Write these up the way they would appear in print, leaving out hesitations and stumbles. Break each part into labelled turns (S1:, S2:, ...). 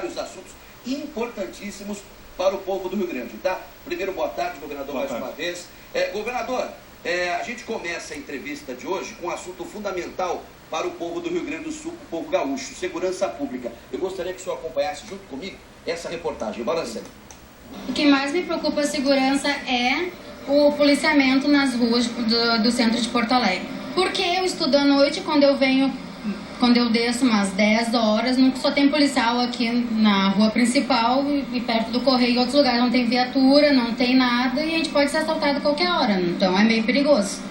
S1: Os assuntos importantíssimos para o povo do Rio Grande, tá? Primeiro, boa tarde, governador, mais uma vez. Governador, a gente começa a entrevista de hoje com um assunto fundamental para o povo do Rio Grande do Sul, o povo gaúcho, segurança pública. Eu gostaria que o senhor acompanhasse junto comigo essa reportagem. Bora, Sérgio.
S2: O que mais me preocupa a segurança é o policiamento nas ruas do centro de Porto Alegre. Porque eu estudo à noite, quando eu desço umas 10 horas, só tem policial aqui na rua principal e perto do Correio e outros lugares não tem viatura, não tem nada e a gente pode ser assaltado a qualquer hora. Então é meio perigoso.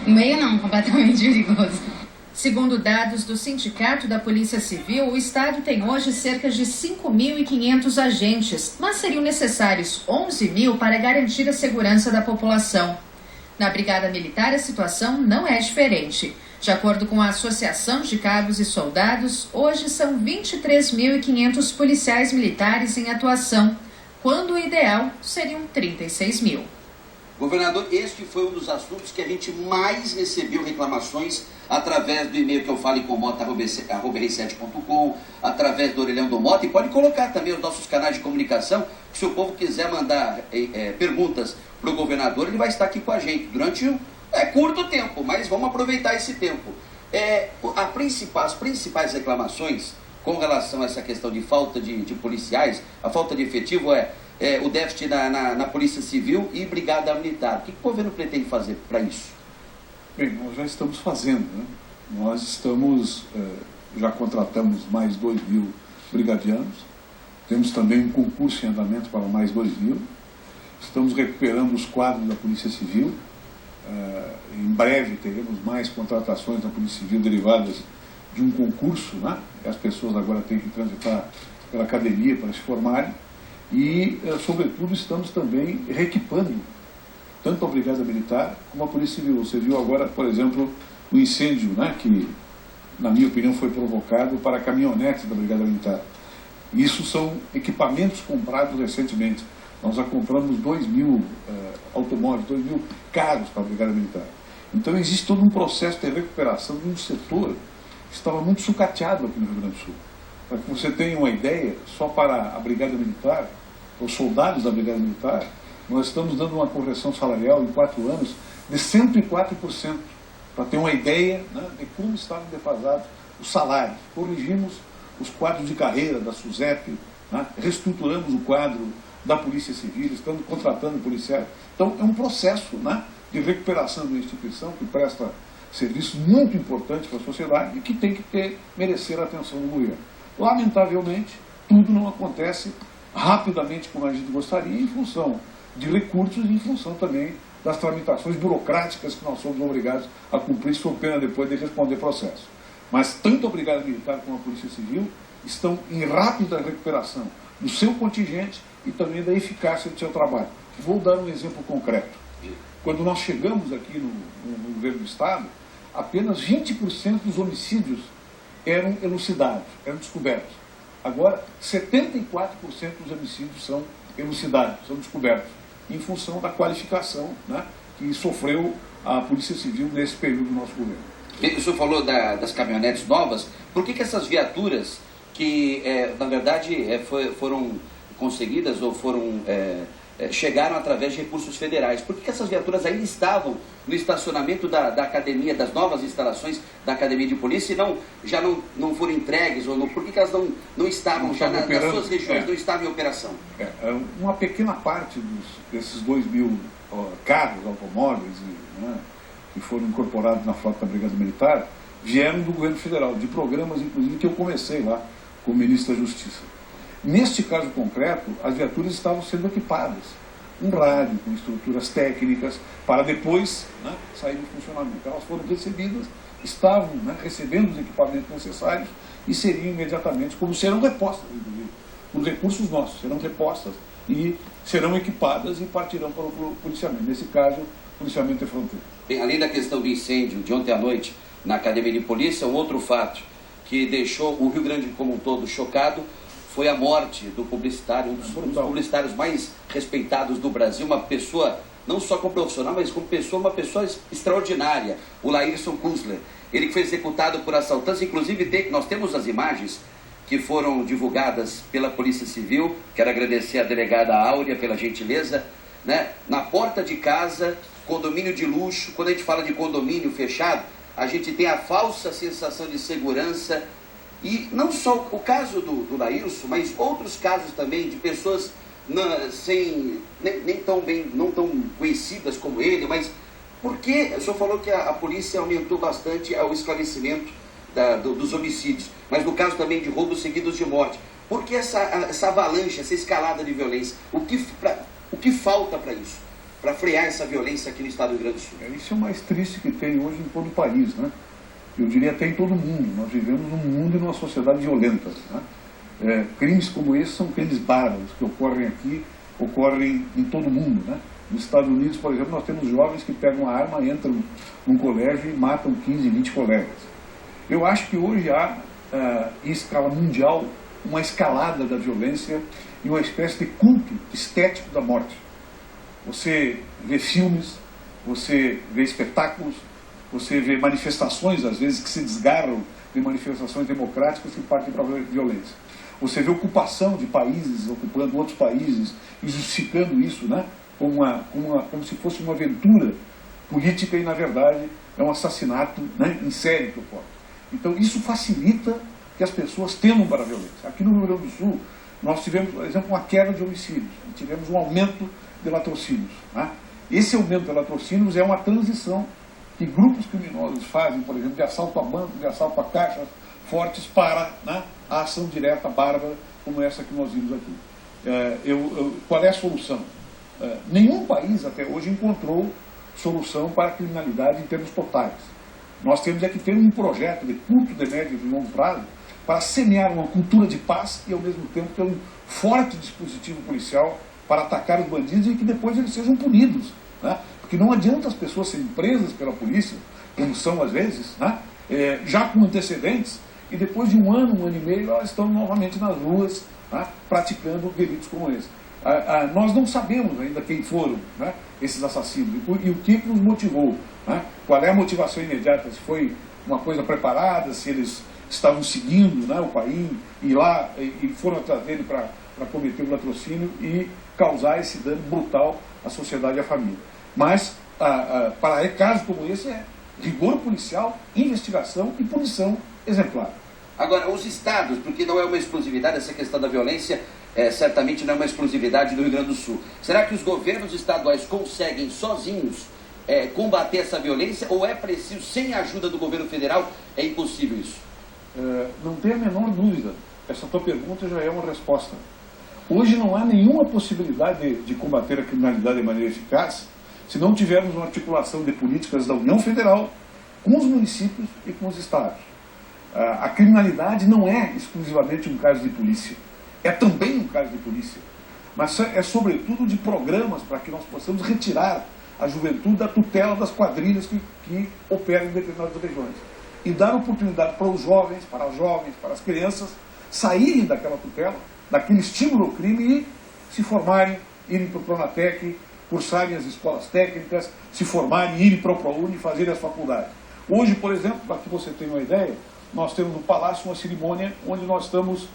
S2: Meio não, completamente perigoso.
S3: Segundo dados do Sindicato da Polícia Civil, o Estado tem hoje cerca de 5.500 agentes, mas seriam necessários 11.000 para garantir a segurança da população. Na Brigada Militar, a situação não é diferente. De acordo com a Associação de Cabos e Soldados, hoje são 23.500 policiais militares em atuação, quando o ideal seriam 36.000.
S1: Governador, este foi um dos assuntos que a gente mais recebeu reclamações através do e-mail que eu falo incomota@r7.com, através do Orelhão do Mota, e pode colocar também os nossos canais de comunicação, que se o povo quiser mandar perguntas para o governador, ele vai estar aqui com a gente durante curto tempo, mas vamos aproveitar esse tempo. As principais reclamações com relação a essa questão de falta de policiais, a falta de efetivo o déficit na Polícia Civil e Brigada Militar. O que o governo pretende fazer para isso?
S4: Bem, nós já estamos fazendo, né? Nós já contratamos mais 2.000 brigadianos, temos também um concurso em andamento para mais 2.000, estamos recuperando os quadros da Polícia Civil, em breve teremos mais contratações na Polícia Civil derivadas de um concurso, né? As pessoas agora têm que transitar pela academia para se formarem e, sobretudo, estamos também reequipando tanto a Brigada Militar como a Polícia Civil. Você viu agora, por exemplo, o incêndio, né, que, na minha opinião, foi provocado para caminhonetes da Brigada Militar. Isso são equipamentos comprados recentemente. Nós já compramos 2.000 automóveis, 2.000 carros para a Brigada Militar. Então existe todo um processo de recuperação de um setor que estava muito sucateado aqui no Rio Grande do Sul. Para que você tenha uma ideia, só para a Brigada Militar, os soldados da Brigada Militar, nós estamos dando uma correção salarial em 4 anos de 104%, para ter uma ideia, né, de como estavam defasados os salários. Corrigimos os quadros de carreira da SUSEP, né, reestruturamos o quadro da Polícia Civil, estamos contratando policiais. Então é um processo, né, de recuperação de uma instituição que presta serviços muito importantes para a sociedade e que tem que merecer a atenção do governo. Lamentavelmente, tudo não acontece rapidamente como a gente gostaria, em função de recursos e em função também das tramitações burocráticas que nós somos obrigados a cumprir, sob pena depois de responder processo. Mas tanto a Brigada Militar como a Polícia Civil estão em rápida recuperação do seu contingente e também da eficácia do seu trabalho. Vou dar um exemplo concreto. Quando nós chegamos aqui no governo do Estado, apenas 20% dos homicídios eram elucidados, eram descobertos. Agora, 74% dos homicídios são elucidados, são descobertos, em função da qualificação, né, que sofreu a Polícia Civil nesse período do nosso governo.
S1: O senhor falou das caminhonetes novas. Por que essas viaturas que, na verdade, foram conseguidas ou chegaram através de recursos federais, por que essas viaturas ainda estavam no estacionamento da academia, das novas instalações da Academia de Polícia, e já não foram entregues? Por que elas não estavam já nas suas regiões, não estavam em operação?
S4: Uma pequena parte desses 2.000 carros, automóveis, né, que foram incorporados na frota da Brigada Militar, vieram do governo federal, de programas, inclusive, que eu comecei lá como ministro da Justiça. Neste caso concreto, as viaturas estavam sendo equipadas, um rádio, com estruturas técnicas, para depois, né, sair do funcionamento. Elas foram recebidas, estavam, né, recebendo os equipamentos necessários e seriam imediatamente, como serão repostas, inclusive, os recursos nossos serão repostas e serão equipadas e partirão para o policiamento. Nesse caso, policiamento de fronteira.
S1: Bem, além da questão do incêndio de ontem à noite na Academia de Polícia, um outro fato que deixou o Rio Grande como um todo chocado foi a morte do publicitário, um dos publicitários mais respeitados do Brasil, uma pessoa, não só como profissional, mas como pessoa, uma pessoa extraordinária, o Laírson Kunzler. Ele foi executado por assaltantes, inclusive nós temos as imagens que foram divulgadas pela Polícia Civil. Quero agradecer a delegada Áurea pela gentileza, né? Na porta de casa, condomínio de luxo. Quando a gente fala de condomínio fechado, a gente tem a falsa sensação de segurança. E não só o caso do Laílson, mas outros casos também de pessoas não tão conhecidas como ele. Mas por que o senhor falou que a polícia aumentou bastante o esclarecimento dos homicídios, mas no caso também de roubos seguidos de morte? Por que essa avalanche, essa escalada de violência? O que falta para isso? Para frear essa violência aqui no estado do Rio Grande do Sul?
S4: Isso é o mais triste que tem hoje em todo o país, né? Eu diria até em todo o mundo. Nós vivemos num mundo e numa sociedade violenta, né? Crimes como esse são crimes bárbaros que ocorrem aqui, ocorrem em todo o mundo, né? Nos Estados Unidos, por exemplo, nós temos jovens que pegam a arma, entram num colégio e matam 15, 20 colegas. Eu acho que hoje há, em escala mundial, uma escalada da violência e uma espécie de culto estético da morte. Você vê filmes, você vê espetáculos, você vê manifestações, às vezes, que se desgarram de manifestações democráticas que partem para a violência. Você vê ocupação de países, ocupando outros países, e justificando isso, né, como se fosse uma aventura política e, na verdade, é um assassinato, né, em série que ocorre. Então, isso facilita que as pessoas temam para a violência. Aqui no Rio Grande do Sul, nós tivemos, por exemplo, uma queda de homicídios, tivemos um aumento de latrocínios, né? Esse aumento de latrocínios é uma transição que grupos criminosos fazem, por exemplo, de assalto a bancos, de assalto a caixas fortes, para, né, a ação direta bárbara como essa que nós vimos aqui. Qual é a solução? Nenhum país até hoje encontrou solução para a criminalidade em termos totais. Nós temos que ter um projeto de curto, de médio e de longo prazo para semear uma cultura de paz e, ao mesmo tempo, ter um forte dispositivo policial para atacar os bandidos e que depois eles sejam punidos, né? Porque não adianta as pessoas serem presas pela polícia, como são às vezes, né? Já com antecedentes, e depois de um ano e meio, elas estão novamente nas ruas, né, praticando delitos como esse. Nós não sabemos ainda quem foram, né, esses assassinos e o que os motivou, né? Qual é a motivação imediata, se foi uma coisa preparada, se eles estavam seguindo, né, o país, e lá e foram atrás dele para cometer o latrocínio e causar esse dano brutal à sociedade e à família. Mas, para casos como esse, é rigor policial, investigação e punição exemplar.
S1: Agora, os estados, porque não é uma exclusividade, essa questão da violência, certamente não é uma exclusividade do Rio Grande do Sul. Será que os governos estaduais conseguem sozinhos combater essa violência, ou é preciso, sem a ajuda do governo federal, é impossível isso?
S4: Não tem a menor dúvida. Essa tua pergunta já é uma resposta. Hoje não há nenhuma possibilidade de combater a criminalidade de maneira eficaz se não tivermos uma articulação de políticas da União Federal com os municípios e com os estados. A criminalidade não é exclusivamente um caso de polícia, é também um caso de polícia, mas é sobretudo de programas para que nós possamos retirar a juventude da tutela das quadrilhas que operam em determinadas regiões e dar oportunidade para os jovens, para as crianças saírem daquela tutela, daquele estímulo ao crime e se formarem, irem para o Pronatec, cursarem as escolas técnicas, se formarem, irem para o ProUni e fazerem as faculdades. Hoje, por exemplo, para que você tenha uma ideia, nós temos no Palácio uma cerimônia onde nós estamos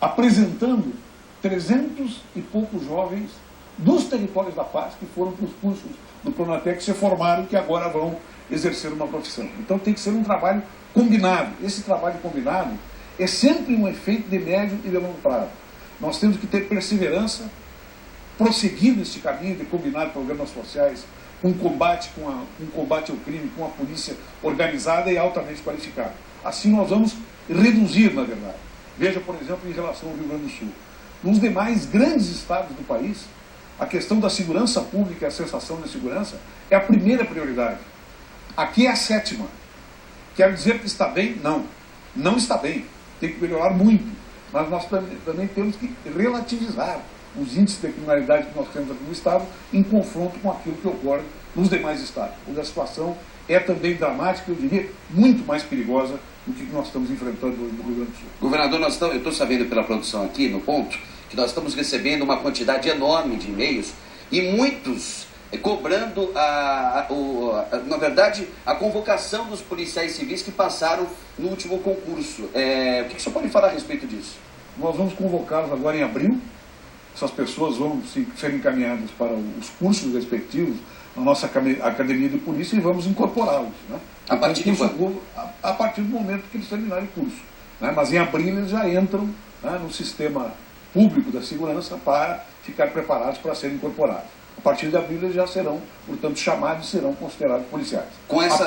S4: apresentando 300 e poucos jovens dos territórios da paz que foram para os cursos do Pronatec, se formaram, que agora vão exercer uma profissão. Então tem que ser um trabalho combinado. Esse trabalho combinado é sempre um efeito de médio e de longo prazo. Nós temos que ter perseverança, prosseguir neste caminho de combinar programas sociais com combate ao crime, com a polícia organizada e altamente qualificada. Assim nós vamos reduzir, na verdade. Veja, por exemplo, em relação ao Rio Grande do Sul. Nos demais grandes estados do país, a questão da segurança pública e a sensação de segurança é a primeira prioridade. Aqui é a sétima. Quer dizer que está bem? Não. Não está bem. Tem que melhorar muito. Mas nós também temos que relativizar os índices de criminalidade que nós temos aqui no estado em confronto com aquilo que ocorre nos demais estados, onde a situação é também dramática, eu diria, muito mais perigosa do que nós estamos enfrentando hoje no Rio Grande do Sul.
S1: Governador, eu estou sabendo pela produção aqui, no ponto, que nós estamos recebendo uma quantidade enorme de e-mails e muitos cobrando, na verdade, a convocação dos policiais civis que passaram no último concurso. O que o senhor pode falar a respeito disso?
S4: Nós vamos convocá-los agora em abril. Essas pessoas vão ser encaminhadas para os cursos respectivos na nossa academia de polícia e vamos incorporá-los. Né?
S1: A partir de quando?
S4: A partir do momento que eles terminarem o curso. Né? Mas em abril eles já entram, né, no sistema público da segurança para ficar preparados para serem incorporados. A partir de abril eles já serão, portanto, chamados e serão considerados policiais.
S1: Com essa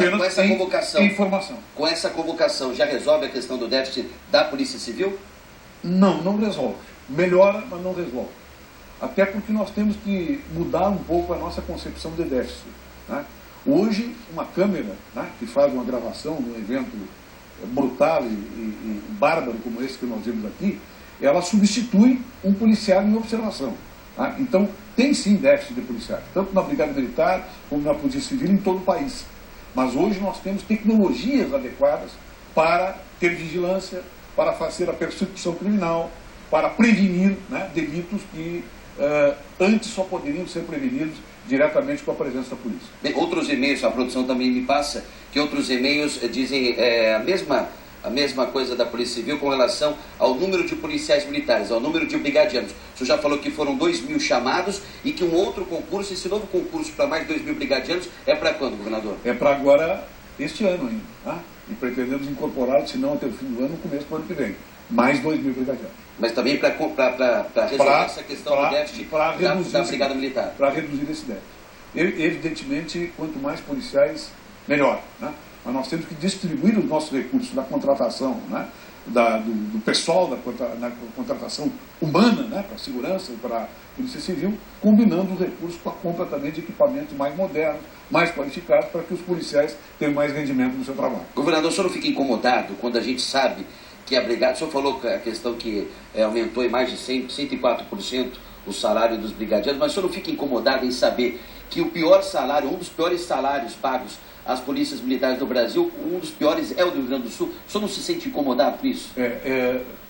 S1: convocação,
S4: informação.
S1: Com essa convocação já resolve a questão do déficit da Polícia Civil?
S4: Não resolve. Melhora, mas não resolve. Até porque nós temos que mudar um pouco a nossa concepção de déficit. Né? Hoje, uma câmera, né, que faz uma gravação de um evento brutal e bárbaro como esse que nós vimos aqui, ela substitui um policial em observação. Tá? Então, tem sim déficit de policiais, tanto na Brigada Militar como na Polícia Civil em todo o país. Mas hoje nós temos tecnologias adequadas para ter vigilância, para fazer a persecução criminal, para prevenir, né, delitos que antes só poderiam ser prevenidos diretamente com a presença da polícia.
S1: Bem, outros e-mails, a produção também me passa, que outros e-mails dizem a mesma coisa da Polícia Civil com relação ao número de policiais militares, ao número de brigadianos. O senhor já falou que foram 2.000 chamados e que um outro concurso, esse novo concurso para mais 2.000 brigadianos, é para quando, governador?
S4: É para agora, este ano ainda. Tá? E pretendemos incorporá-lo, se não até o fim do ano, no começo do ano que vem. Mais 2.000 brigadianos.
S1: Mas também para resolver essa questão do déficit da Brigada Militar.
S4: Para reduzir esse déficit. Evidentemente, quanto mais policiais, melhor. Né? Mas nós temos que distribuir os nossos recursos na contratação, né, do pessoal, na contratação humana, né, para a segurança e para a Polícia Civil, combinando os recursos com a compra também de equipamentos mais modernos, mais qualificados, para que os policiais tenham mais rendimento no seu trabalho.
S1: Governador, o senhor não fica incomodado quando a gente sabe que a Brigada... O senhor falou a questão que aumentou em mais de 104% o salário dos brigadianos, mas o senhor não fica incomodado em saber que o pior salário, um dos piores salários pagos às polícias militares do Brasil, um dos piores é o do Rio Grande do Sul? O senhor não se sente incomodado com isso?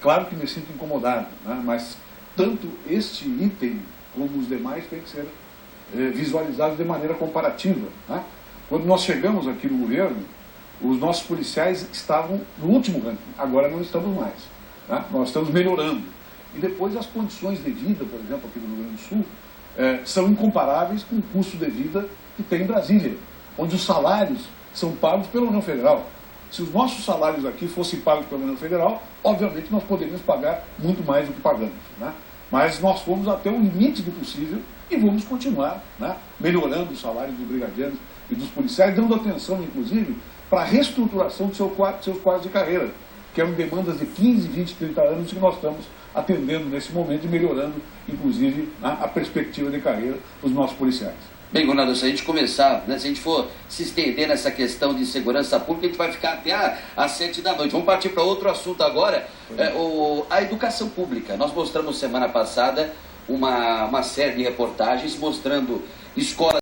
S4: Claro que me sinto incomodado, né? Mas tanto este item como os demais têm que ser visualizados de maneira comparativa. Né? Quando nós chegamos aqui no governo, os nossos policiais estavam no último ranking, agora não estamos mais. Né? Nós estamos melhorando. E depois as condições de vida, por exemplo, aqui no Rio Grande do Sul, são incomparáveis com o custo de vida que tem em Brasília, onde os salários são pagos pela União Federal. Se os nossos salários aqui fossem pagos pela União Federal, obviamente nós poderíamos pagar muito mais do que pagamos. Né? Mas nós fomos até o limite do possível e vamos continuar, né, melhorando os salários dos brigadianos e dos policiais, dando atenção, inclusive, para a reestruturação de seus quadros de carreira, que eram demandas de 15, 20, 30 anos que nós estamos atendendo nesse momento e melhorando, inclusive, a perspectiva de carreira dos nossos policiais.
S1: Bem, governador, se a gente começar, né, se a gente for se estender nessa questão de segurança pública, a gente vai ficar até às 7 da noite. Vamos partir para outro assunto agora, a educação pública. Nós mostramos semana passada uma série de reportagens mostrando escolas